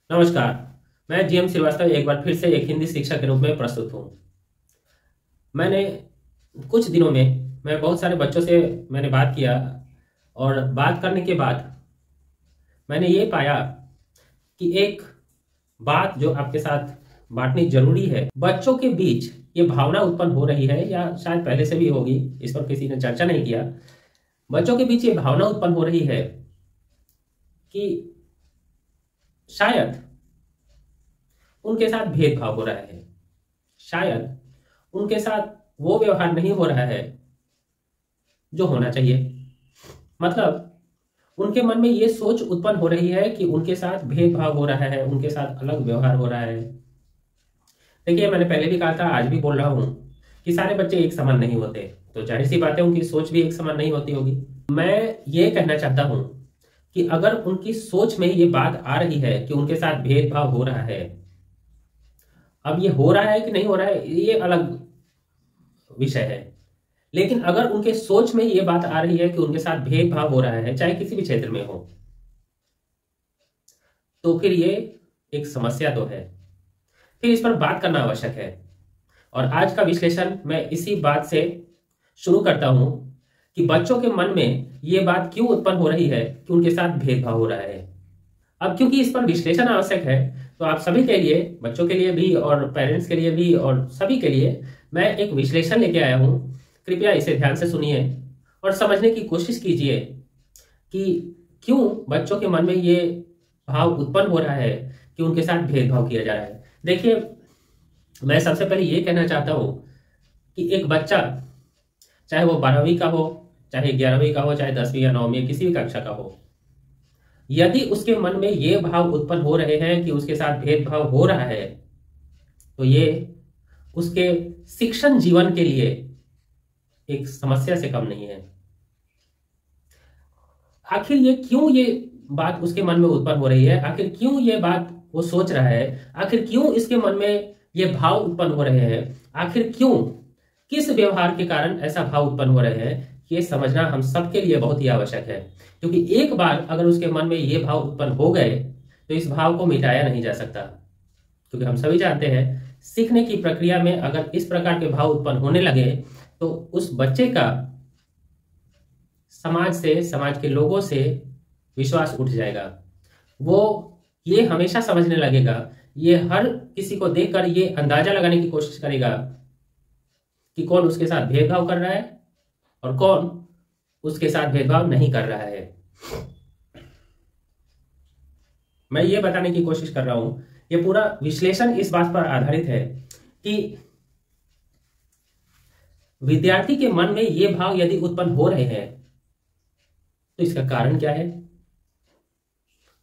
नमस्कार। मैं जीएम श्रीवास्तव एक बार फिर से एक हिंदी शिक्षक के रूप में प्रस्तुत हूँ। मैंने कुछ दिनों में मैं बहुत सारे बच्चों से मैंने बात किया और बात करने के बाद मैंने ये पाया कि एक बात जो आपके साथ बांटनी जरूरी है। बच्चों के बीच ये भावना उत्पन्न हो रही है या शायद पहले से भी होगी, इस पर किसी ने चर्चा नहीं किया। बच्चों के बीच ये भावना उत्पन्न हो रही है कि शायद उनके साथ भेदभाव हो रहा है, शायद उनके साथ वो व्यवहार नहीं हो रहा है जो होना चाहिए। मतलब उनके मन में ये सोच उत्पन्न हो रही है कि उनके साथ भेदभाव हो रहा है, उनके साथ अलग व्यवहार हो रहा है। देखिए, मैंने पहले भी कहा था, आज भी बोल रहा हूं कि सारे बच्चे एक समान नहीं होते, तो जाहिर सी बात है उनकी सोच भी एक समान नहीं होती होगी। मैं ये कहना चाहता हूं कि अगर उनकी सोच में ये बात आ रही है कि उनके साथ भेदभाव हो रहा है, अब ये हो रहा है कि नहीं हो रहा है ये अलग विषय है, लेकिन अगर उनके सोच में ये बात आ रही है कि उनके साथ भेदभाव हो रहा है, चाहे किसी भी क्षेत्र में हो, तो फिर ये एक समस्या तो है। फिर इस पर बात करना आवश्यक है। और आज का विश्लेषण मैं इसी बात से शुरू करता हूं कि बच्चों के मन में ये बात क्यों उत्पन्न हो रही है कि उनके साथ भेदभाव हो रहा है। अब क्योंकि इस पर विश्लेषण आवश्यक है, तो आप सभी के लिए, बच्चों के लिए भी और पेरेंट्स के लिए भी और सभी के लिए मैं एक विश्लेषण लेके आया हूं। कृपया इसे ध्यान से सुनिए और समझने की कोशिश कीजिए कि क्यों बच्चों के मन में ये भाव उत्पन्न हो रहा है कि उनके साथ भेदभाव किया जा रहा है। देखिए, मैं सबसे पहले ये कहना चाहता हूं कि एक बच्चा, चाहे वो 12वीं का हो, चाहे 11वीं का हो, चाहे 10वीं या 9वीं किसी भी कक्षा का हो, यदि उसके मन में ये भाव उत्पन्न हो रहे हैं कि उसके साथ भेदभाव हो रहा है, तो ये उसके शिक्षण जीवन के लिए एक समस्या से कम नहीं है। आखिर ये क्यों ये बात उसके मन में उत्पन्न हो रही है, आखिर क्यों ये बात वो सोच रहा है, आखिर क्यों इसके मन में ये भाव उत्पन्न हो रहे हैं, आखिर क्यों, किस व्यवहार के कारण ऐसा भाव उत्पन्न हो रहे हैं, ये समझना हम सबके लिए बहुत ही आवश्यक है। क्योंकि एक बार अगर उसके मन में ये भाव उत्पन्न हो गए तो इस भाव को मिटाया नहीं जा सकता। क्योंकि हम सभी जानते हैं, सीखने की प्रक्रिया में अगर इस प्रकार के भाव उत्पन्न होने लगे तो उस बच्चे का समाज से, समाज के लोगों से विश्वास उठ जाएगा। वो ये हमेशा समझने लगेगा, ये हर किसी को देखकर ये अंदाजा लगाने की कोशिश करेगा कि कौन उसके साथ भेदभाव कर रहा है और कौन उसके साथ भेदभाव नहीं कर रहा है। मैं ये बताने की कोशिश कर रहा हूं, ये पूरा विश्लेषण इस बात पर आधारित है कि विद्यार्थी के मन में ये भाव यदि उत्पन्न हो रहे हैं तो इसका कारण क्या है,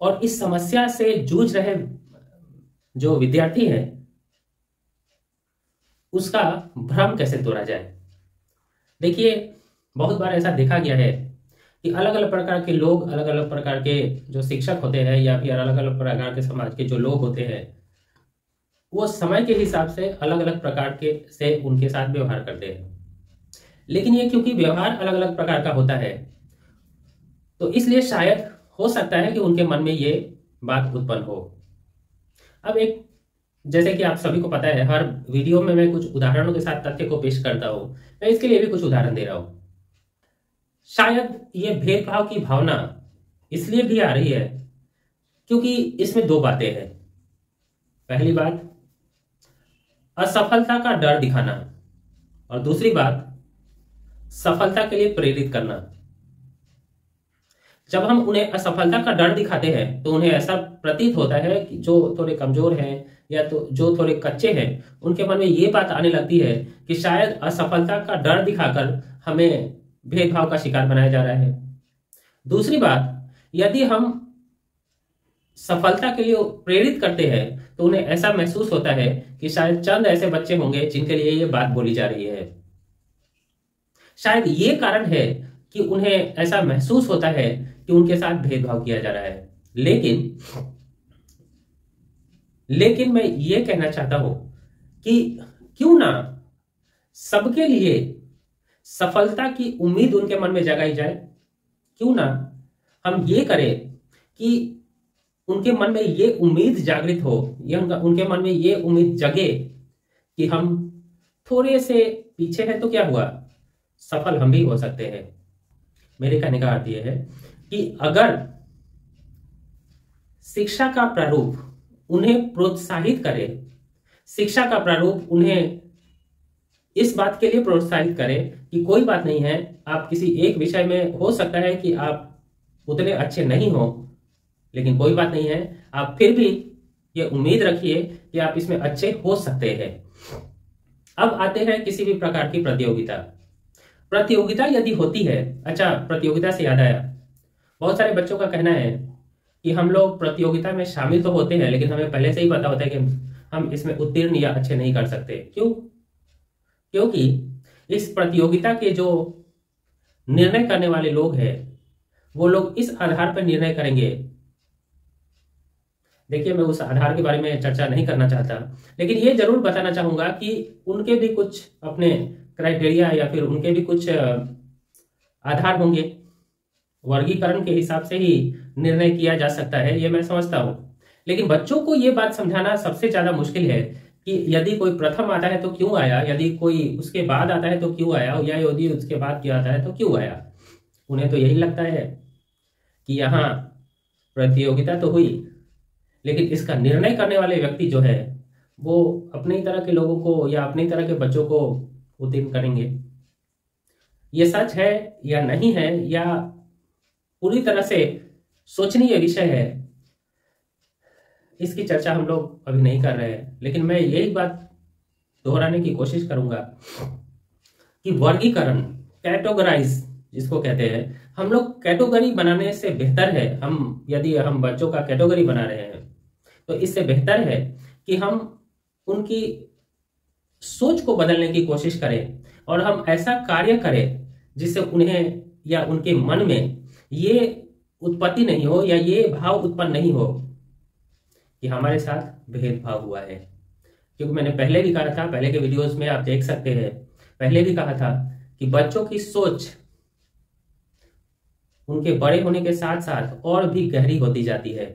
और इस समस्या से जूझ रहे जो विद्यार्थी है उसका भ्रम कैसे तोड़ा जाए। देखिए, बहुत बार ऐसा देखा गया है कि अलग अलग प्रकार के लोग, अलग अलग प्रकार के जो शिक्षक होते हैं या फिर अलग अलग प्रकार के समाज के जो लोग होते हैं, वो समय के हिसाब से अलग अलग प्रकार के से उनके साथ व्यवहार करते हैं। लेकिन ये क्योंकि व्यवहार अलग अलग प्रकार का होता है, तो इसलिए शायद हो सकता है कि उनके मन में ये बात उत्पन्न हो। अब एक, जैसे कि आप सभी को पता है, हर वीडियो में मैं कुछ उदाहरणों के साथ तथ्य को पेश करता हूं। मैं इसके लिए भी कुछ उदाहरण दे रहा हूं। शायद ये भेदभाव की भावना इसलिए भी आ रही है क्योंकि इसमें दो बातें हैं। पहली बात, असफलता का डर दिखाना, और दूसरी बात, सफलता के लिए प्रेरित करना। जब हम उन्हें असफलता का डर दिखाते हैं तो उन्हें ऐसा प्रतीत होता है कि जो थोड़े कमजोर हैं या तो जो थोड़े कच्चे हैं, उनके मन में ये बात आने लगती है कि शायद असफलता का डर दिखाकर हमें भेदभाव का शिकार बनाया जा रहा है। दूसरी बात, यदि हम सफलता के लिए प्रेरित करते हैं तो उन्हें ऐसा महसूस होता है कि शायद चंद ऐसे बच्चे होंगे जिनके लिए ये बात बोली जा रही है। शायद ये कारण है कि उन्हें ऐसा महसूस होता है कि उनके साथ भेदभाव किया जा रहा है। लेकिन मैं ये कहना चाहता हूं कि क्यों ना सबके लिए सफलता की उम्मीद उनके मन में जगाई जाए। क्यों ना हम ये करें कि उनके मन में ये उम्मीद जागृत हो, या उनके मन में ये उम्मीद जगे कि हम थोड़े से पीछे हैं तो क्या हुआ, सफल हम भी हो सकते हैं। मेरे कहने का अर्थ यह है कि अगर शिक्षा का प्रारूप उन्हें प्रोत्साहित करे, शिक्षा का प्रारूप उन्हें इस बात के लिए प्रोत्साहित करे कि कोई बात नहीं है, आप किसी एक विषय में हो सकता है कि आप उतने अच्छे नहीं हो, लेकिन कोई बात नहीं है, आप फिर भी ये उम्मीद रखिए कि आप इसमें अच्छे हो सकते हैं। अब आते हैं किसी भी प्रकार की प्रतियोगिता। प्रतियोगिता यदि होती है, अच्छा प्रतियोगिता से याद आया, बहुत सारे बच्चों का कहना है कि हम लोग प्रतियोगिता में शामिल तो होते हैं लेकिन हमें पहले से ही पता होता है कि हम इसमें उत्तीर्ण या अच्छे नहीं कर सकते। क्यों? क्योंकि इस प्रतियोगिता के जो निर्णय करने वाले लोग हैं वो लोग इस आधार पर निर्णय करेंगे। देखिए, मैं उस आधार के बारे में चर्चा नहीं करना चाहता, लेकिन ये जरूर बताना चाहूंगा कि उनके भी कुछ अपने क्राइटेरिया या फिर उनके भी कुछ आधार होंगे। वर्गीकरण के हिसाब से ही निर्णय किया जा सकता है, ये मैं समझता हूं। लेकिन बच्चों को ये बात समझाना सबसे ज्यादा मुश्किल है कि यदि कोई प्रथम आता है तो क्यों आया, यदि कोई उसके बाद आता है तो क्यों आया, या यदि उसके बाद क्या आता है तो क्यों आया। उन्हें तो यही लगता है कि यहाँ प्रतियोगिता तो हुई, लेकिन इसका निर्णय करने वाले व्यक्ति जो है वो अपने ही तरह के लोगों को या अपने ही तरह के बच्चों को उत्तीर्ण करेंगे। ये सच है या नहीं है, या पूरी तरह से सोचनीय विषय है, इसकी चर्चा हम लोग अभी नहीं कर रहे हैं। लेकिन मैं यही बात दोहराने की कोशिश करूंगा कि वर्गीकरण, कैटेगराइज जिसको कहते हैं, हम लोग कैटेगरी बनाने से बेहतर है, यदि हम बच्चों का कैटेगरी बना रहे हैं तो इससे बेहतर है कि हम उनकी सोच को बदलने की कोशिश करें और हम ऐसा कार्य करें जिससे उन्हें या उनके मन में ये उत्पत्ति नहीं हो या ये भाव उत्पन्न नहीं हो कि हमारे साथ भेदभाव हुआ है। क्योंकि मैंने पहले भी कहा था, पहले के वीडियोस में आप देख सकते हैं, पहले भी कहा था कि बच्चों की सोच उनके बड़े होने के साथ साथ और भी गहरी होती जाती है।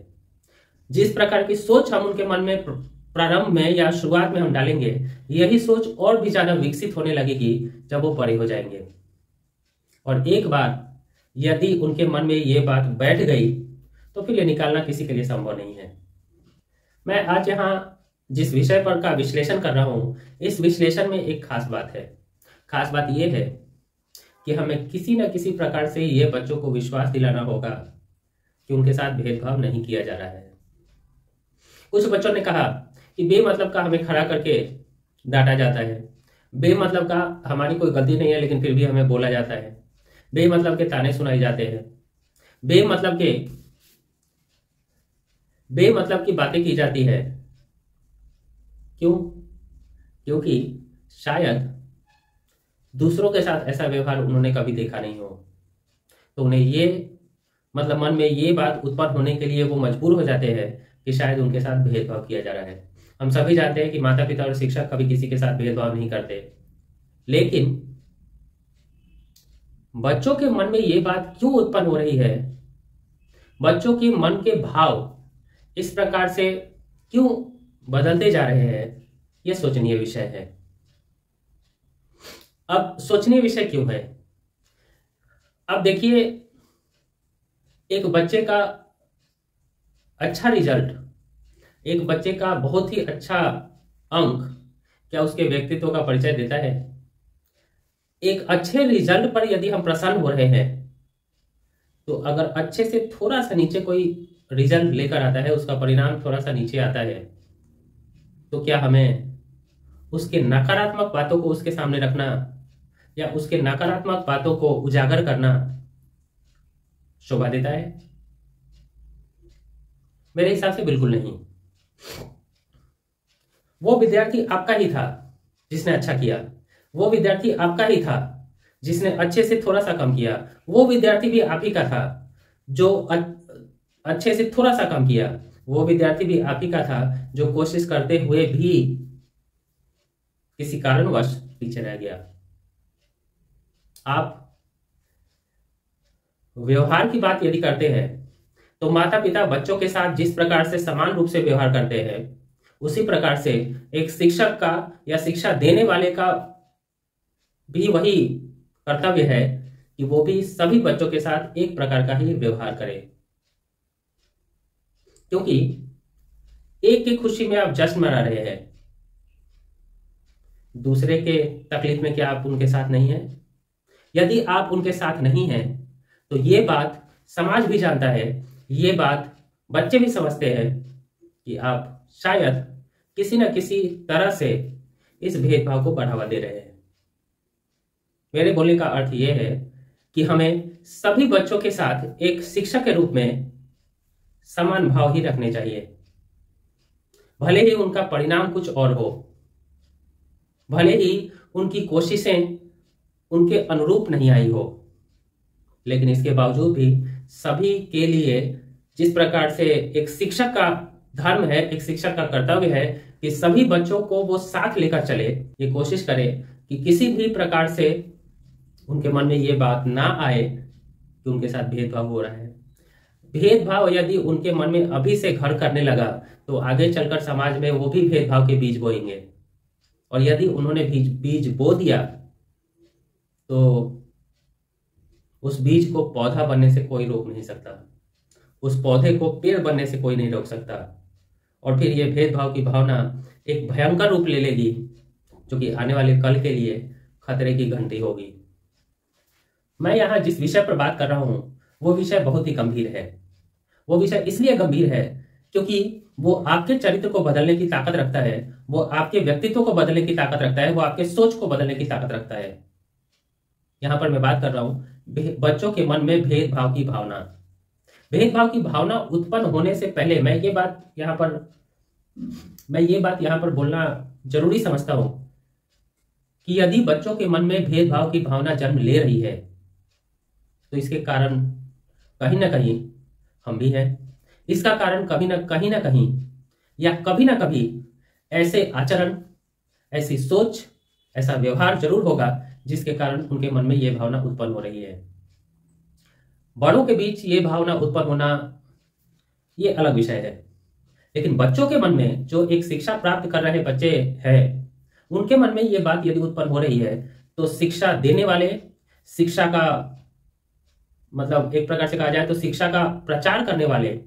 जिस प्रकार की सोच हम उनके मन में प्रारंभ में या शुरुआत में हम डालेंगे, यही सोच और भी ज्यादा विकसित होने लगेगी जब वो बड़े हो जाएंगे। और एक बार यदि उनके मन में ये बात बैठ गई तो फिर ये निकालना किसी के लिए संभव नहीं है। मैं आज यहाँ जिस विषय पर का विश्लेषण कर रहा हूं, इस विश्लेषण में एक खास बात है। खास बात यह है कि हमें किसी न किसी प्रकार से ये बच्चों को विश्वास दिलाना होगा कि उनके साथ भेदभाव नहीं किया जा रहा है। कुछ बच्चों ने कहा कि बेमतलब का हमें खड़ा करके डांटा जाता है, बेमतलब का हमारी कोई गलती नहीं है लेकिन फिर भी हमें बोला जाता है, बेमतलब के ताने सुनाए जाते हैं, बेमतलब की बातें की जाती है। क्यों? क्योंकि शायद दूसरों के साथ ऐसा व्यवहार उन्होंने कभी देखा नहीं हो, तो उन्हें ये मतलब मन में ये बात उत्पन्न होने के लिए वो मजबूर हो जाते हैं कि शायद उनके साथ भेदभाव किया जा रहा है। हम सभी जानते हैं कि माता पिता और शिक्षक कभी किसी के साथ भेदभाव नहीं करते, लेकिन बच्चों के मन में ये बात क्यों उत्पन्न हो रही है, बच्चों के मन के भाव इस प्रकार से क्यों बदलते जा रहे हैं, यह सोचनीय विषय है। अब सोचनीय विषय क्यों है? अब देखिए, एक बच्चे का अच्छा रिजल्ट, एक बच्चे का बहुत ही अच्छा अंक क्या उसके व्यक्तित्व का परिचय देता है? एक अच्छे रिजल्ट पर यदि हम प्रसन्न हो रहे हैं तो अगर अच्छे से थोड़ा सा नीचे कोई रिजल्ट लेकर आता है, उसका परिणाम थोड़ा सा नीचे आता है, तो क्या हमें उसके नकारात्मक बातों को उसके सामने रखना या उसके नकारात्मक बातों को उजागर करना शोभा देता है? मेरे हिसाब से बिल्कुल नहीं। वो विद्यार्थी आपका ही था जिसने अच्छा किया, वो विद्यार्थी आपका ही था जिसने अच्छे से थोड़ा सा कम किया, वो विद्यार्थी भी आप ही का था जो अच्छे से थोड़ा सा कम किया, वो विद्यार्थी भी आप ही का था जो कोशिश करते हुए भी किसी कारणवश पीछे रह गया। आप व्यवहार की बात यदि करते हैं तो माता पिता बच्चों के साथ जिस प्रकार से समान रूप से व्यवहार करते हैं, उसी प्रकार से एक शिक्षक का या शिक्षा देने वाले का भी वही कर्तव्य है कि वो भी सभी बच्चों के साथ एक प्रकार का ही व्यवहार करे। क्योंकि एक की खुशी में आप जश्न मना रहे हैं, दूसरे के तकलीफ में क्या आप उनके साथ नहीं हैं? यदि आप उनके साथ नहीं हैं तो ये बात समाज भी जानता है, ये बात बच्चे भी समझते हैं कि आप शायद किसी न किसी तरह से इस भेदभाव को बढ़ावा दे रहे हैं। मेरे बोलने का अर्थ यह है कि हमें सभी बच्चों के साथ एक शिक्षक के रूप में समान भाव ही रखने चाहिए। भले ही उनका परिणाम कुछ और हो, भले ही उनकी कोशिशें उनके अनुरूप नहीं आई हो, लेकिन इसके बावजूद भी सभी के लिए जिस प्रकार से एक शिक्षक का धर्म है, एक शिक्षक का कर्तव्य है कि सभी बच्चों को वो साथ लेकर चले, ये कोशिश करे कि किसी भी प्रकार से उनके मन में ये बात ना आए कि उनके साथ भेदभाव हो रहा है। भेदभाव यदि उनके मन में अभी से घर करने लगा तो आगे चलकर समाज में वो भी भेदभाव के बीज बोएंगे, और यदि उन्होंने बीज बो दिया तो उस बीज को पौधा बनने से कोई रोक नहीं सकता, उस पौधे को पेड़ बनने से कोई नहीं रोक सकता, और फिर ये भेदभाव की भावना एक भयंकर रूप ले लेगी जो कि आने वाले कल के लिए खतरे की घंटी होगी। मैं यहाँ जिस विषय पर बात कर रहा हूं वो विषय बहुत ही गंभीर है। वो विषय इसलिए गंभीर है क्योंकि वो आपके चरित्र को बदलने की ताकत रखता है, वो आपके व्यक्तित्व को बदलने की ताकत रखता है, वो आपके सोच को बदलने की ताकत रखता है। यहां पर मैं बात कर रहा हूं बच्चों के मन में भेदभाव की भावना। भेदभाव की भावना उत्पन्न होने से पहले मैं ये बात यहां पर बोलना जरूरी समझता हूं कि यदि बच्चों के मन में भेदभाव की भावना जन्म ले रही है तो इसके कारण कहीं ना कहीं हम भी हैं। इसका कारण कहीं ना कहीं या कभी ना कभी ऐसे आचरण, ऐसी सोच, ऐसा व्यवहार जरूर होगा जिसके कारण उनके मन में यह भावना उत्पन्न हो रही है। बड़ों के बीच ये भावना उत्पन्न होना ये अलग विषय है, लेकिन बच्चों के मन में जो एक शिक्षा प्राप्त कर रहे बच्चे हैं उनके मन में ये बात यदि उत्पन्न हो रही है तो शिक्षा देने वाले, शिक्षा का मतलब एक प्रकार से कहा जाए तो शिक्षा का प्रचार करने वाले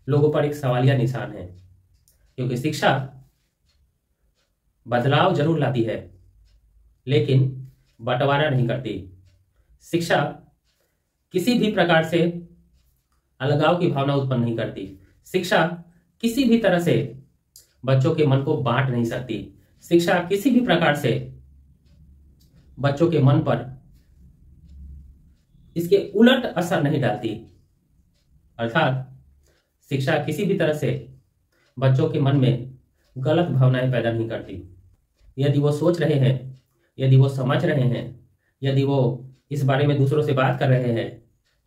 लोगों पर एक सवालिया निशान है। क्योंकि शिक्षा बदलाव जरूर लाती है लेकिन बंटवारा नहीं करती। शिक्षा किसी भी प्रकार से अलगाव की भावना उत्पन्न नहीं करती। शिक्षा किसी भी तरह से बच्चों के मन को बांट नहीं सकती। शिक्षा किसी भी प्रकार से बच्चों के मन पर इसके उलट असर नहीं डालती। अर्थात शिक्षा किसी भी तरह से बच्चों के मन में गलत भावनाएं पैदा नहीं करती। यदि वो सोच रहे हैं, यदि वो समझ रहे हैं, यदि वो इस बारे में दूसरों से बात कर रहे हैं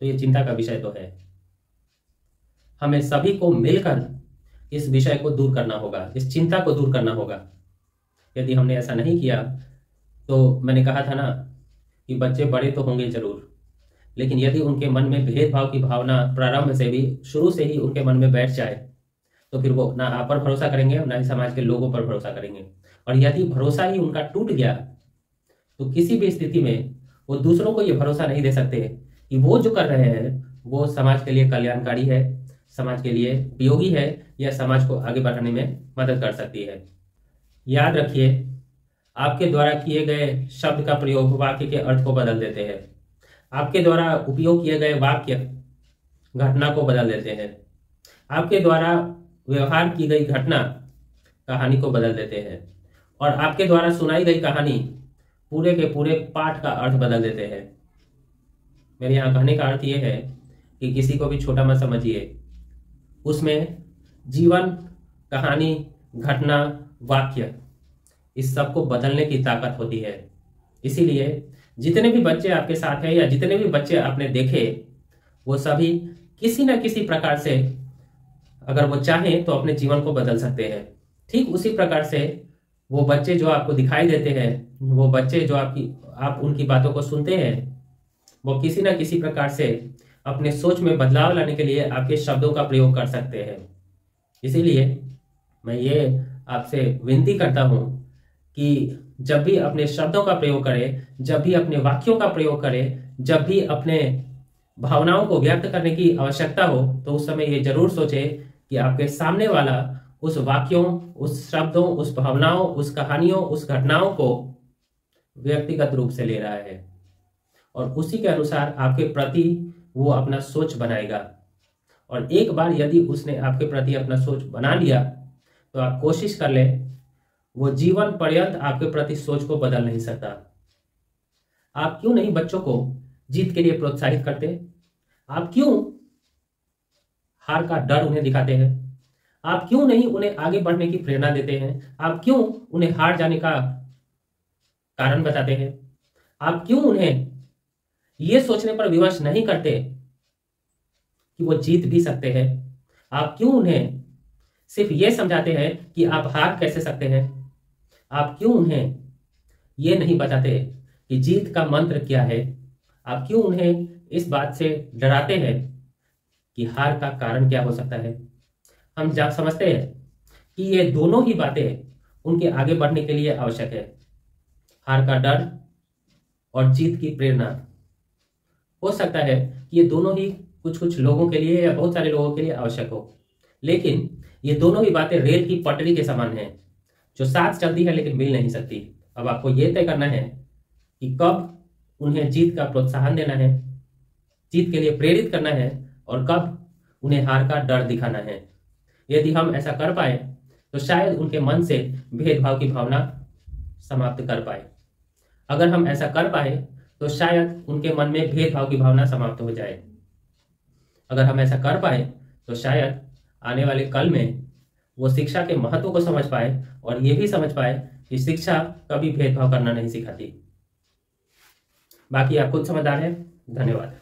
तो ये चिंता का विषय तो है। हमें सभी को मिलकर इस विषय को दूर करना होगा, इस चिंता को दूर करना होगा। यदि हमने ऐसा नहीं किया तो मैंने कहा था ना कि बच्चे बड़े तो होंगे जरूर, लेकिन यदि उनके मन में भेदभाव की भावना प्रारंभ से भी, शुरू से ही उनके मन में बैठ जाए तो फिर वो ना आप पर भरोसा करेंगे ना ही समाज के लोगों पर भरोसा करेंगे। और यदि भरोसा ही उनका टूट गया तो किसी भी स्थिति में वो दूसरों को ये भरोसा नहीं दे सकते कि वो जो कर रहे हैं वो समाज के लिए कल्याणकारी है, समाज के लिए उपयोगी है या समाज को आगे बढ़ाने में मदद कर सकती है। याद रखिए, आपके द्वारा किए गए शब्द का प्रयोग वाक्य के अर्थ को बदल देते हैं। आपके द्वारा उपयोग किए गए वाक्य घटना को बदल देते हैं। आपके द्वारा व्यवहार की गई घटना कहानी को बदल देते हैं, और आपके द्वारा सुनाई गई कहानी पूरे के पूरे पाठ का अर्थ बदल देते हैं। मेरे यहाँ कहने का अर्थ यह है कि किसी को भी छोटा मत समझिए। उसमें जीवन, कहानी, घटना, वाक्य, इस सब को बदलने की ताकत होती है। इसीलिए जितने भी बच्चे आपके साथ हैं या जितने भी बच्चे आपने देखे वो सभी किसी न किसी प्रकार से अगर वो चाहें तो अपने जीवन को बदल सकते हैं। ठीक उसी प्रकार से वो बच्चे जो आपको दिखाई देते हैं, वो बच्चे जो आप उनकी बातों को सुनते हैं, वो किसी न किसी प्रकार से अपने सोच में बदलाव लाने के लिए आपके शब्दों का प्रयोग कर सकते हैं। इसीलिए मैं ये आपसे विनती करता हूं कि जब भी अपने शब्दों का प्रयोग करें, जब भी अपने वाक्यों का प्रयोग करें, जब भी अपने भावनाओं को व्यक्त करने की आवश्यकता हो, तो उस समय ये जरूर सोचें कि आपके सामने वाला उस वाक्यों, उस शब्दों, उस भावनाओं, उस कहानियों, उस घटनाओं को व्यक्तिगत रूप से ले रहा है और उसी के अनुसार आपके प्रति वो अपना सोच बनाएगा। और एक बार यदि उसने आपके प्रति अपना सोच बना लिया तो आप कोशिश कर लें, वो जीवन पर्यंत आपके प्रति सोच को बदल नहीं सकता। आप क्यों नहीं बच्चों को जीत के लिए प्रोत्साहित करते? आप क्यों हार का डर उन्हें दिखाते हैं? आप क्यों नहीं उन्हें आगे बढ़ने की प्रेरणा देते हैं? आप क्यों उन्हें हार जाने का कारण बताते हैं? आप क्यों उन्हें यह सोचने पर विवश नहीं करते कि वो जीत भी सकते हैं? आप क्यों उन्हें सिर्फ ये समझाते हैं कि आप हार कैसे सकते हैं? आप क्यों उन्हें ये नहीं बताते कि जीत का मंत्र क्या है? आप क्यों उन्हें इस बात से डराते हैं कि हार का कारण क्या हो सकता है? हम जब समझते हैं कि ये दोनों ही बातें उनके आगे बढ़ने के लिए आवश्यक है, हार का डर और जीत की प्रेरणा। हो सकता है कि ये दोनों ही कुछ कुछ लोगों के लिए या बहुत सारे लोगों के लिए आवश्यक हो, लेकिन ये दोनों ही बातें रेल की पटरी के समान हैं जो साथ चलती है लेकिन मिल नहीं सकती। अब आपको यह तय करना है कि कब उन्हें जीत का प्रोत्साहन देना है, जीत के लिए प्रेरित करना है, और कब उन्हें हार का डर दिखाना है। यदि हम ऐसा कर पाए तो शायद उनके मन से भेदभाव की भावना समाप्त कर पाए। अगर हम ऐसा कर पाए तो शायद उनके मन में भेदभाव की भावना समाप्त हो जाए। अगर हम ऐसा कर पाए तो शायद आने वाले कल में वो शिक्षा के महत्व को समझ पाए और ये भी समझ पाए कि शिक्षा कभी भेदभाव करना नहीं सिखाती। बाकी आप खुद समझदार हैं। धन्यवाद।